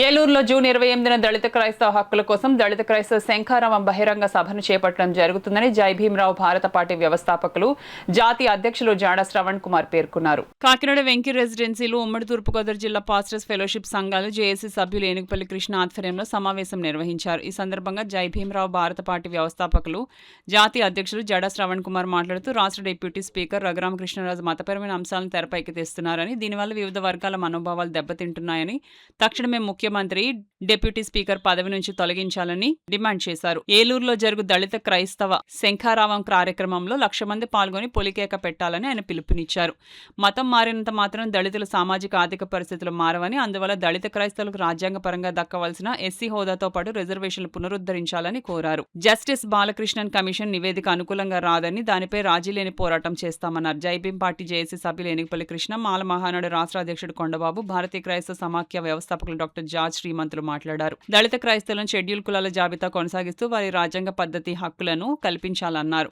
ఏలూరులో జూన్ 28న దళిత క్రైస్తవ హక్కుల కోసం దళిత క్రైస్తవ శంఖారావం బహిరంగ సభను చేపట్టడం జరుగుతుందని జై భీమరావు భారత పార్టీ వ్యవస్థాపకులు జాతీయ అధ్యక్షులు జాడ శ్రవణ్ కుమార్ పేర్కొన్నారు. కాకినాడ వెంకీ రెసిడెన్సీలో ఉమ్మడి తూర్పుగోదావరి జిల్లా పాస్టర్స్ ఫెలోషిప్ సంఘాలు జేఏసీ సభ్యులు ఏనుగుపల్లి కృష్ణ ఆధ్వర్యంలో సమావేశం నిర్వహించారు. ఈ సందర్భంగా జై భీమరావు భారత పార్టీ వ్యవస్థాపకులు జాతీయ అధ్యక్షులు జాడ శ్రవణ్ కుమార్ మాట్లాడుతూ రాష్ట్ర డిప్యూటీ స్పీకర్ రఘురామకృష్ణరాజు మతపరమైన అంశాలను తెరపైకి తెస్తున్నారని, దీనివల్ల వివిధ వర్గాల మనోభావాలు దెబ్బతింటున్నాయని, తక్షణమే ముఖ్యమంత్రి డిప్యూటీ స్పీకర్ పదవి నుంచి తొలగించాలని డిమాండ్ చేశారు. ఏలూరులో జరుగు దళిత క్రైస్తవ శంఖారావం కార్యక్రమంలో 1,00,000 మంది పాల్గొని పొలికేక పెట్టాలని ఆయన పిలుపునిచ్చారు. మతం మారినంత మాత్రం దళితుల సామాజిక ఆర్థిక పరిస్థితులు మారవని, అందువల్ల దళిత క్రైస్తవులకు రాజ్యాంగపరంగా దక్కవలసిన ఎస్సీ హోదాతో పాటు రిజర్వేషన్లు పునరుద్ధరించాలని కోరారు. జస్టిస్ బాలకృష్ణన్ కమిషన్ నివేదిక అనుకూలంగా రాదని, దానిపై రాజీ లేని పోరాటం చేస్తామన్నారు. జైభీం పార్టీ జేఏసీ సభ్యులు ఏనుగుపల్లి కృష్ణ, మాల మహానాడు రాష్ట్ర అధ్యక్షుడు కొండబాబు, భారతీయ క్రైస్తవ సమాఖ్య వ్యవస్థాపకులు డాక్టర్ జార్జ్ శ్రీమంతులు మాట్లాడారు. దళిత క్రైస్తవులను షెడ్యూల్ కులాల జాబితా కొనసాగిస్తూ వారి రాజ్యాంగ పద్ధతి హక్కులను కల్పించాలన్నారు.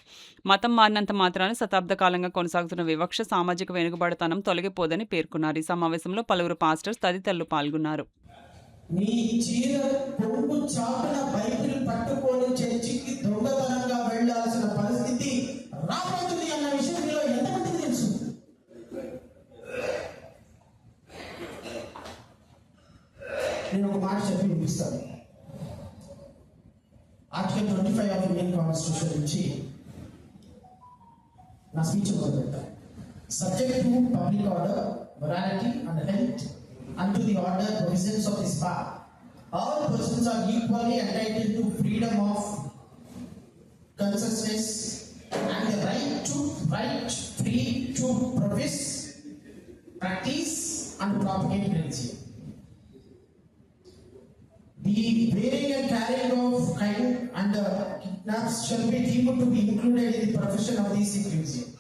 మతం మారినంత మాత్రాన శతాబ్ద కాలంగా కొనసాగుతున్న వివక్ష, సామాజిక వెనుకబడతనం తొలగిపోదని పేర్కొన్నారు. ఈ సమావేశంలో పలువురు పాస్టర్స్ తదితరులు పాల్గొన్నారు. నేను ఒక మాట చెప్పి వినిపిస్తాను. ఆర్టికల్ 25 ఆఫ్ ఇండియన్ కాన్స్టిట్యూషన్ నుంచి నా స్పీచ్ మొదలుపెట్టాను. Subject to public order, morality and health and to the order provisions of this part, all persons are equally entitled to freedom of consciousness and the right free to profess, practice and propagate religion. The bearing and carrying of kind and kidnaps shall be deemed to be included in the profession of these individuals.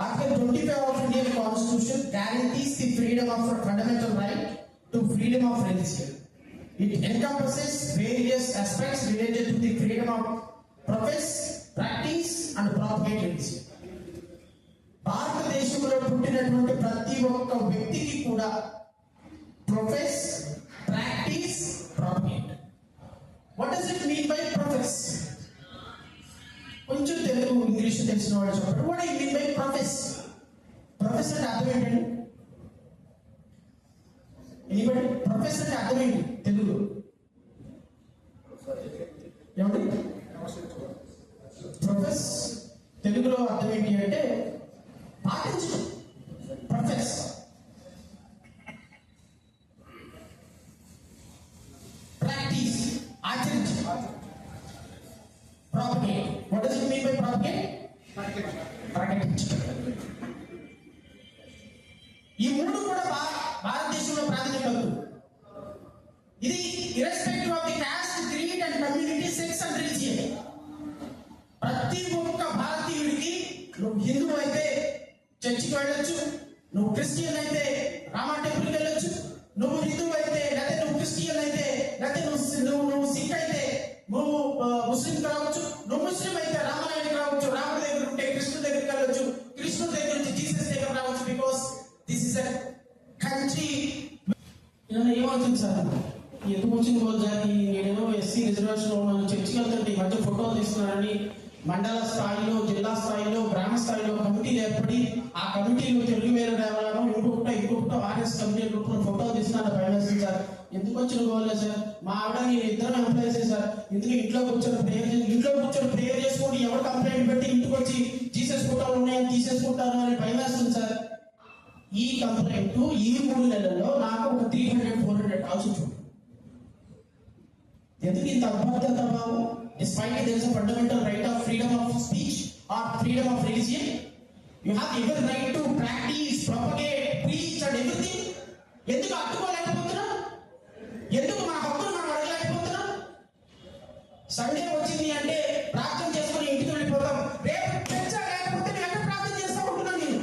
Article 25 of Indian Constitution guarantees the freedom of a fundamental right to freedom of religion. It encompasses various aspects related to the freedom of profess, practice and propagate religion. భారతదేశంలో పుట్టినటువంటి ప్రతి ఒక్క వ్యక్తికి కూడా profess, practice, propagate. What does it mean by profess? కొంచెం Telugu English తెలిసిన వాళ్ళు చెప్పండి. What do you mean by profess? Profess అంటే అర్థం ఏంటండి? Anybody? Profess అంటే అర్థం ఏంటి తెలుగులో? ఏమండి? Profess తెలుగులో అర్థం ఏంటి అంటే పాటించడం. Profess propagate. What does it mean by propagate? Propagate. ఈ మూడు కూడా భారతదేశంలో ప్రాధాన్యత కలుగు. ఇది irrespective of the caste, creed and community, sex and religion. ప్రతి ఒక్క భారతీయుడికి, నువ్వు హిందూ అయితే చర్చికి వెళ్ళొచ్చు, నువ్వు క్రిస్టియన్ అయితే రామా టెంపుల్కి వెళ్ళొచ్చు, నువ్వు హిందూ అయితే లేకపోతే నువ్వు క్రిస్టియన్ అయితే లేకపోతే నువ్వు సిక్ అయితే నువ్వు ముస్లిం కావచ్చు, నువ్వు ముస్లిం అయితే రామనాయుడు కావచ్చు, రాముడి దగ్గర ఉంటే కృష్ణుడి దగ్గరికి వెళ్ళొచ్చు, కృష్ణుడి దగ్గర నుంచి జీసస్ దగ్గర రావచ్చు. Because this is a country. ఏమవుతుంది సార్, ఎందుకు వచ్చింది రోజాకి నేనేమో ఎస్సీ రిజర్వేషన్ ఉన్నాను, చర్చికి వెళ్తుంటే ఈ మధ్య ఫోటోలు తీస్తున్నానని మండల స్థాయిలో, జిల్లా స్థాయిలో, గ్రామ స్థాయిలో కమిటీలు ఏర్పడి ఆ కమిటీలు తెలుగు వేరే రావడం, ఇంకొకటో ఆర్ఎస్ కమిటీ ఫోటోలు తీస్తున్నాను. భయమేస్తుంది సార్. ఎందుకు వచ్చిన గోల్ సార్, మా ఆవిడ నేను ఇద్దరం ఎంప్లాయీసే సార్. ఎందుకు ఇంట్లో కూర్చొని ప్రేయర్ చేసుకుంటే ఎవరు కంప్లైంట్ పెట్టి ఇంటికి వచ్చి జీసస్ ఫోటోలు ఉన్నాయని తీసేసుకుంటారు అని భయమేస్తుంది సార్. ఈ కంప్లైంట్ ఈ 3 నెలల్లో నాకు ఒక 300-400 కాల్స్ వచ్చింది. ఎందుకు ఇంత అభద్రత భావం? Despite there is a fundamental right of freedom of speech or freedom of religion, you have every right to practice, propagate, preach and everything. ఎందుకు అడ్డుకోలేకపోతున్నాం? ఎందుకు మన హక్కులు మనం అడగలేకపోతున్నాం? సండే వచ్చింది అంటే ప్రార్థన చేసుకుని ఇంటికి వెళ్ళిపోతాం. రేపు చర్చ లేకపోతే నేను ఎక్కడ ప్రార్థన చేస్తా ఉంటున్నాను? నేను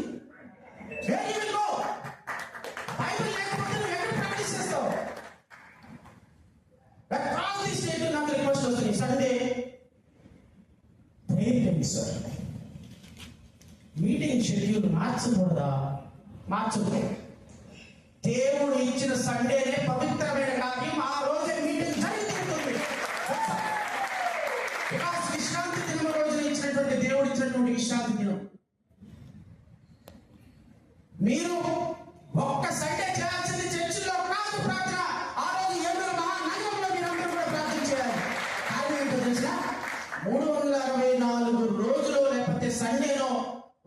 బైబిల్ లేకపోతే నువ్వు ఎక్కడ ప్రాక్టీస్ చేస్తావు? నాకు రిక్వెస్ట్ వస్తుంది, Sunday prayer sir, meeting schedule మార్చకూడదా? మార్చకూడదు. దేవుడు వచ్చిన సండేనే పవిత్రమైన కార్యం, ఆ రోజే మీటింగ్ జరుగుతుంది. బికాస్ విశ్రాంతి దినం రోజున ఇచ్చినటువంటి దేవుడు ఇచ్చినటువంటి విశ్రాంతి దినం. మీరు ఒక్క సండే చేయాల్సింది చర్చిలో కాదు ప్రార్థన. ఆ రోజు 7 మహానగరంలో మీరందరూ కూడా ప్రార్థన చేయాలి. కారణం ఏంటో తెలుసా? 364 రోజులు లేకపోతే సండేలో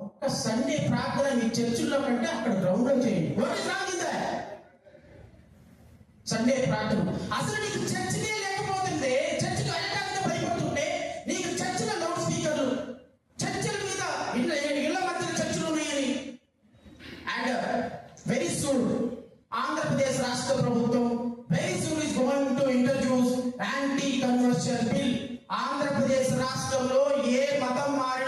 ఒక్క సండే ప్రార్థన మీ చర్చిల్లో కంటే అక్కడ గ్రౌండ్ లో చేయండి. సండే ప్రార్థన అసలు నీకు చర్చికే లేకపోతుంటే, చర్చికి వెళ్ళడానికి భయపడుతుంటే, నీకు చర్చిలో లౌడ్ స్పీకర్లు, చర్చిల మీద ఇళ్ల మధ్య చర్చలు ఉన్నాయని. అండ్ వెరీ సూన్ ఆంధ్రప్రదేశ్ రాష్ట్ర ప్రభుత్వం very soon is going to introduce anti conversion bill. Andhra Pradesh రాష్ట్రంలో ఏ మతం మారి